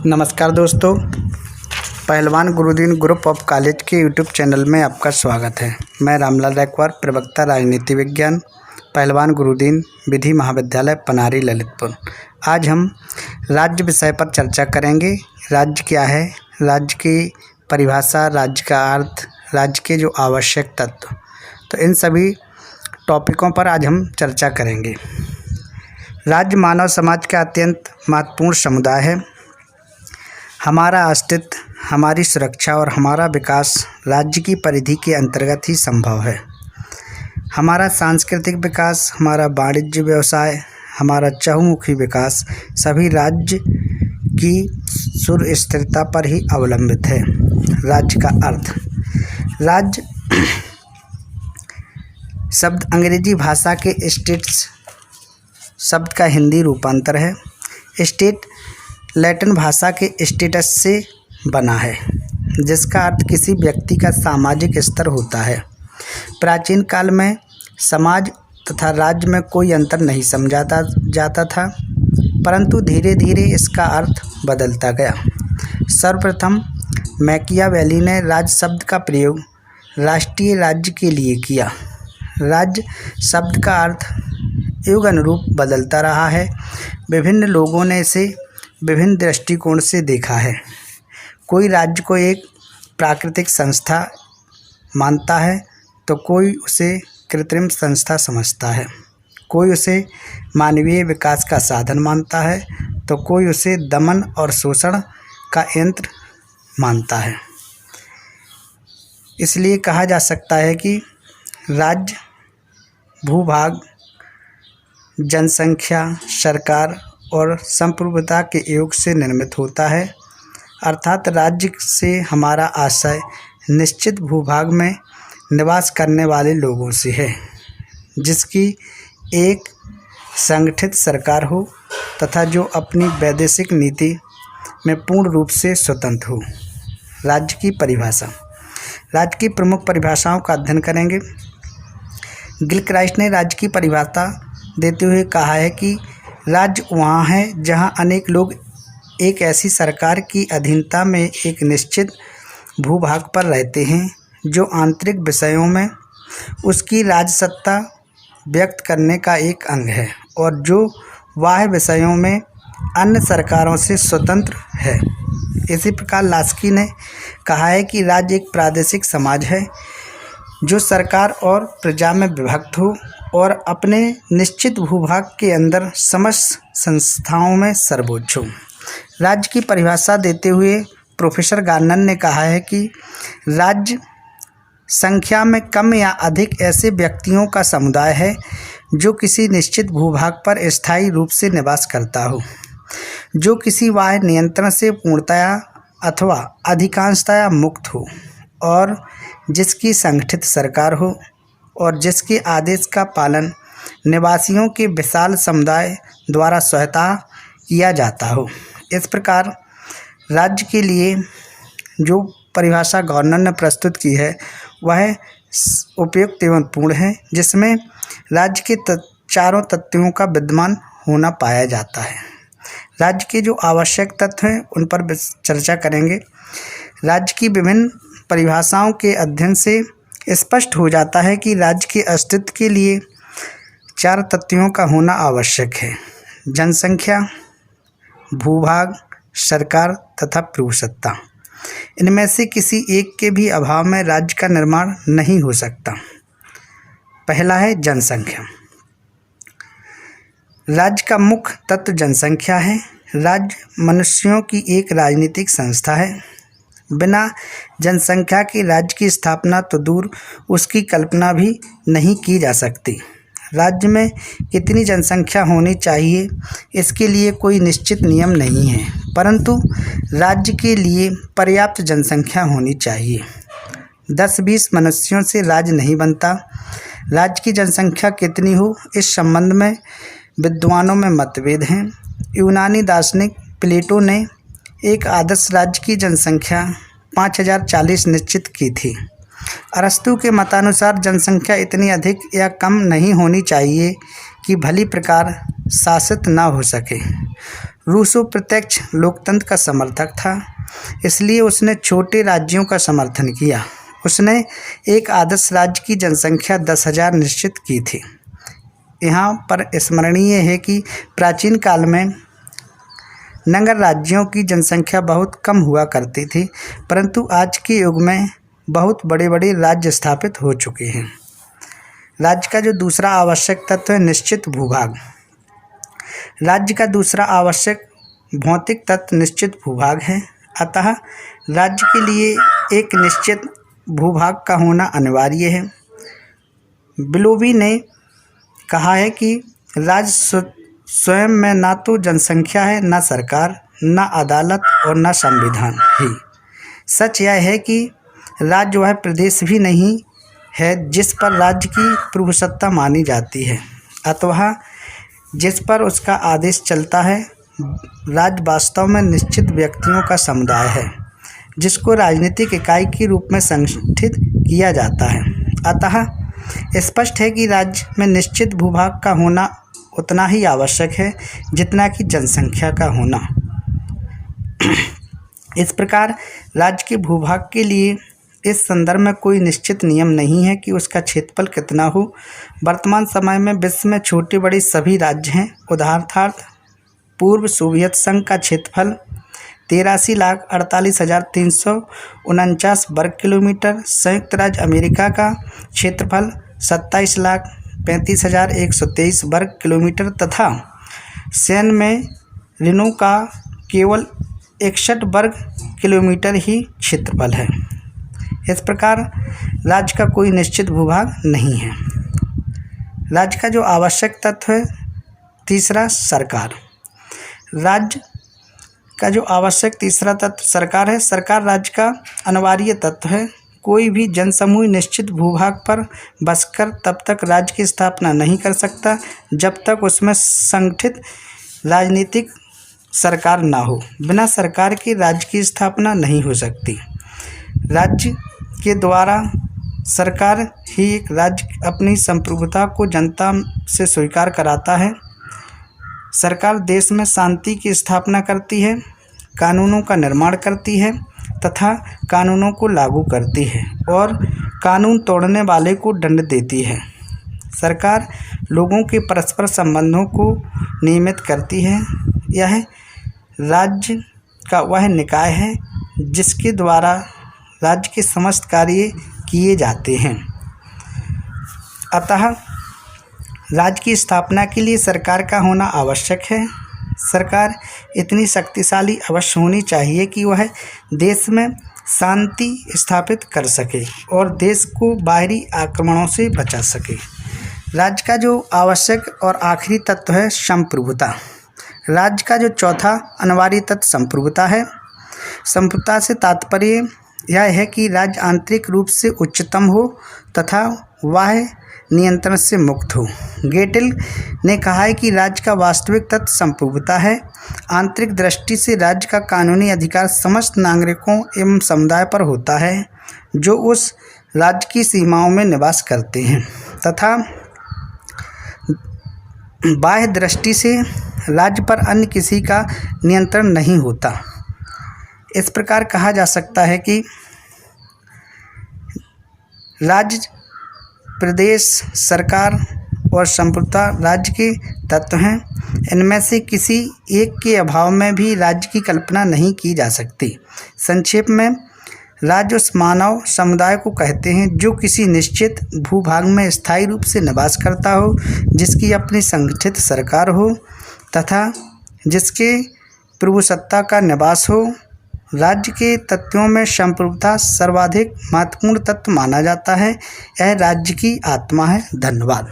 नमस्कार दोस्तों, पहलवान गुरुदीन ग्रुप ऑफ कॉलेज के यूट्यूब चैनल में आपका स्वागत है। मैं रामलाल रैकवार, प्रवक्ता राजनीति विज्ञान, पहलवान गुरुदीन विधि महाविद्यालय पनारी ललितपुर। आज हम राज्य विषय पर चर्चा करेंगे। राज्य क्या है, राज्य की परिभाषा, राज्य का अर्थ, राज्य के जो आवश्यक तत्व, तो इन सभी टॉपिकों पर आज हम चर्चा करेंगे। राज्य मानव समाज का अत्यंत महत्वपूर्ण समुदाय है। हमारा अस्तित्व, हमारी सुरक्षा और हमारा विकास राज्य की परिधि के अंतर्गत ही संभव है। हमारा सांस्कृतिक विकास, हमारा वाणिज्य व्यवसाय, हमारा चहुमुखी विकास सभी राज्य की सुस्थिरता पर ही अवलंबित है। राज्य का अर्थ, राज्य शब्द अंग्रेजी भाषा के स्टेट्स शब्द का हिंदी रूपांतर है। स्टेट लैटिन भाषा के स्टेटस से बना है, जिसका अर्थ किसी व्यक्ति का सामाजिक स्तर होता है। प्राचीन काल में समाज तथा राज्य में कोई अंतर नहीं समझा जाता था, परंतु धीरे धीरे इसका अर्थ बदलता गया। सर्वप्रथम मैकियावेली ने राज्य शब्द का प्रयोग राष्ट्रीय राज्य के लिए किया। राज्य शब्द का अर्थ युग अनुरूप बदलता रहा है। विभिन्न लोगों ने इसे विभिन्न दृष्टिकोण से देखा है। कोई राज्य को एक प्राकृतिक संस्था मानता है तो कोई उसे कृत्रिम संस्था समझता है। कोई उसे मानवीय विकास का साधन मानता है तो कोई उसे दमन और शोषण का यंत्र मानता है। इसलिए कहा जा सकता है कि राज्य भूभाग, जनसंख्या, सरकार और संप्रभुता के योग से निर्मित होता है। अर्थात राज्य से हमारा आशय निश्चित भूभाग में निवास करने वाले लोगों से है, जिसकी एक संगठित सरकार हो तथा जो अपनी वैदेशिक नीति में पूर्ण रूप से स्वतंत्र हो। राज्य की परिभाषा, राज्य की प्रमुख परिभाषाओं का अध्ययन करेंगे। गिलक्राइस्ट ने राज्य की परिभाषा देते हुए कहा है कि राज्य वहाँ है जहाँ अनेक लोग एक ऐसी सरकार की अधीनता में एक निश्चित भूभाग पर रहते हैं, जो आंतरिक विषयों में उसकी राजसत्ता व्यक्त करने का एक अंग है और जो बाह्य विषयों में अन्य सरकारों से स्वतंत्र है। इसी प्रकार लास्की ने कहा है कि राज्य एक प्रादेशिक समाज है जो सरकार और प्रजा में विभक्त हो और अपने निश्चित भूभाग के अंदर समस्त संस्थाओं में सर्वोच्च हो। राज्य की परिभाषा देते हुए प्रोफेसर गार्नर ने कहा है कि राज्य संख्या में कम या अधिक ऐसे व्यक्तियों का समुदाय है जो किसी निश्चित भूभाग पर स्थायी रूप से निवास करता हो, जो किसी बाह्य नियंत्रण से पूर्णतया अथवा अधिकांशतया मुक्त हो और जिसकी संगठित सरकार हो और जिसके आदेश का पालन निवासियों के विशाल समुदाय द्वारा स्वतः किया जाता हो। इस प्रकार राज्य के लिए जो परिभाषा गवर्नर ने प्रस्तुत की है वह उपयुक्त एवं पूर्ण है, जिसमें राज्य के चारों तत्वों का विद्यमान होना पाया जाता है। राज्य के जो आवश्यक तत्व हैं उन पर चर्चा करेंगे। राज्य की विभिन्न परिभाषाओं के अध्ययन से स्पष्ट हो जाता है कि राज्य के अस्तित्व के लिए चार तत्वों का होना आवश्यक है: जनसंख्या, भूभाग, सरकार तथा प्रभुसत्ता। इनमें से किसी एक के भी अभाव में राज्य का निर्माण नहीं हो सकता। पहला है जनसंख्या। राज्य का मुख्य तत्व जनसंख्या है। राज्य मनुष्यों की एक राजनीतिक संस्था है। बिना जनसंख्या के राज्य की स्थापना तो दूर, उसकी कल्पना भी नहीं की जा सकती। राज्य में कितनी जनसंख्या होनी चाहिए, इसके लिए कोई निश्चित नियम नहीं है, परंतु राज्य के लिए पर्याप्त जनसंख्या होनी चाहिए। 10-20 मनुष्यों से राज्य नहीं बनता। राज्य की जनसंख्या कितनी हो, इस संबंध में विद्वानों में मतभेद हैं। यूनानी दार्शनिक प्लेटो ने एक आदर्श राज्य की जनसंख्या 5040 निश्चित की थी। अरस्तु के मतानुसार जनसंख्या इतनी अधिक या कम नहीं होनी चाहिए कि भली प्रकार शासित न हो सके। रूसो प्रत्यक्ष लोकतंत्र का समर्थक था, इसलिए उसने छोटे राज्यों का समर्थन किया। उसने एक आदर्श राज्य की जनसंख्या 10,000 निश्चित की थी। यहाँ पर स्मरणीय है कि प्राचीन काल में नगर राज्यों की जनसंख्या बहुत कम हुआ करती थी, परंतु आज के युग में बहुत बड़े बड़े राज्य स्थापित हो चुके हैं। राज्य का जो दूसरा आवश्यक तत्व है निश्चित भूभाग। राज्य का दूसरा आवश्यक भौतिक तत्व निश्चित भूभाग है। अतः राज्य के लिए एक निश्चित भूभाग का होना अनिवार्य है। बिलोवी ने कहा है कि राज्य स्वयं में ना तो जनसंख्या है, ना सरकार, ना अदालत और ना संविधान ही। सच यह है कि राज्य वह प्रदेश भी नहीं है जिस पर राज्य की प्रभुसत्ता मानी जाती है, अथवा जिस पर उसका आदेश चलता है। राज्य वास्तव में निश्चित व्यक्तियों का समुदाय है जिसको राजनीतिक इकाई के रूप में संगठित किया जाता है। अतः स्पष्ट है कि राज्य में निश्चित भूभाग का होना उतना ही आवश्यक है जितना कि जनसंख्या का होना। इस प्रकार राज्य के भूभाग के लिए इस संदर्भ में कोई निश्चित नियम नहीं है कि उसका क्षेत्रफल कितना हो। वर्तमान समय में विश्व में छोटे बड़े सभी राज्य हैं। उदाहरणार्थ पूर्व सोवियत संघ का क्षेत्रफल 83,48,349 वर्ग किलोमीटर, संयुक्त राज्य अमेरिका का क्षेत्रफल 27,35,123 वर्ग किलोमीटर तथा सैन मेरिनो का केवल 61 वर्ग किलोमीटर ही क्षेत्रफल है। इस प्रकार राज्य का कोई निश्चित भूभाग नहीं है। राज्य का जो आवश्यक तत्व है तीसरा सरकार। राज्य का जो आवश्यक तीसरा तत्व सरकार है। सरकार राज्य का अनिवार्य तत्व है। कोई भी जनसमूह निश्चित भूभाग पर बसकर तब तक राज्य की स्थापना नहीं कर सकता जब तक उसमें संगठित राजनीतिक सरकार ना हो। बिना सरकार के राज्य की स्थापना नहीं हो सकती। राज्य के द्वारा सरकार ही एक राज्य अपनी संप्रभुता को जनता से स्वीकार कराता है। सरकार देश में शांति की स्थापना करती है, कानूनों का निर्माण करती है तथा कानूनों को लागू करती है और कानून तोड़ने वाले को दंड देती है। सरकार लोगों के परस्पर संबंधों को नियमित करती है। यह राज्य का वह निकाय है जिसके द्वारा राज्य के समस्त कार्य किए जाते हैं। अतः राज्य की स्थापना के लिए सरकार का होना आवश्यक है। सरकार इतनी शक्तिशाली अवश्य होनी चाहिए कि वह देश में शांति स्थापित कर सके और देश को बाहरी आक्रमणों से बचा सके। राज्य का जो आवश्यक और आखिरी तत्व है संप्रभुता। राज्य का जो चौथा अनिवार्य तत्व संप्रभुता है। संप्रभुता से तात्पर्य यह है कि राज्य आंतरिक रूप से उच्चतम हो तथा वह नियंत्रण से मुक्त हो। गेटेल ने कहा है कि राज्य का वास्तविक तत्व संप्रभुता है। आंतरिक दृष्टि से राज्य का कानूनी अधिकार समस्त नागरिकों एवं समुदाय पर होता है जो उस राज्य की सीमाओं में निवास करते हैं तथा बाह्य दृष्टि से राज्य पर अन्य किसी का नियंत्रण नहीं होता। इस प्रकार कहा जा सकता है कि राज्य, प्रदेश, सरकार और संप्रभुता राज्य के तत्व हैं। इनमें से किसी एक के अभाव में भी राज्य की कल्पना नहीं की जा सकती। संक्षेप में राज्य उस मानव समुदाय को कहते हैं जो किसी निश्चित भूभाग में स्थायी रूप से निवास करता हो, जिसकी अपनी संगठित सरकार हो तथा जिसके प्रभुसत्ता का निवास हो। राज्य के तत्वों में संप्रभुता सर्वाधिक महत्वपूर्ण तत्व माना जाता है। यह राज्य की आत्मा है। धन्यवाद।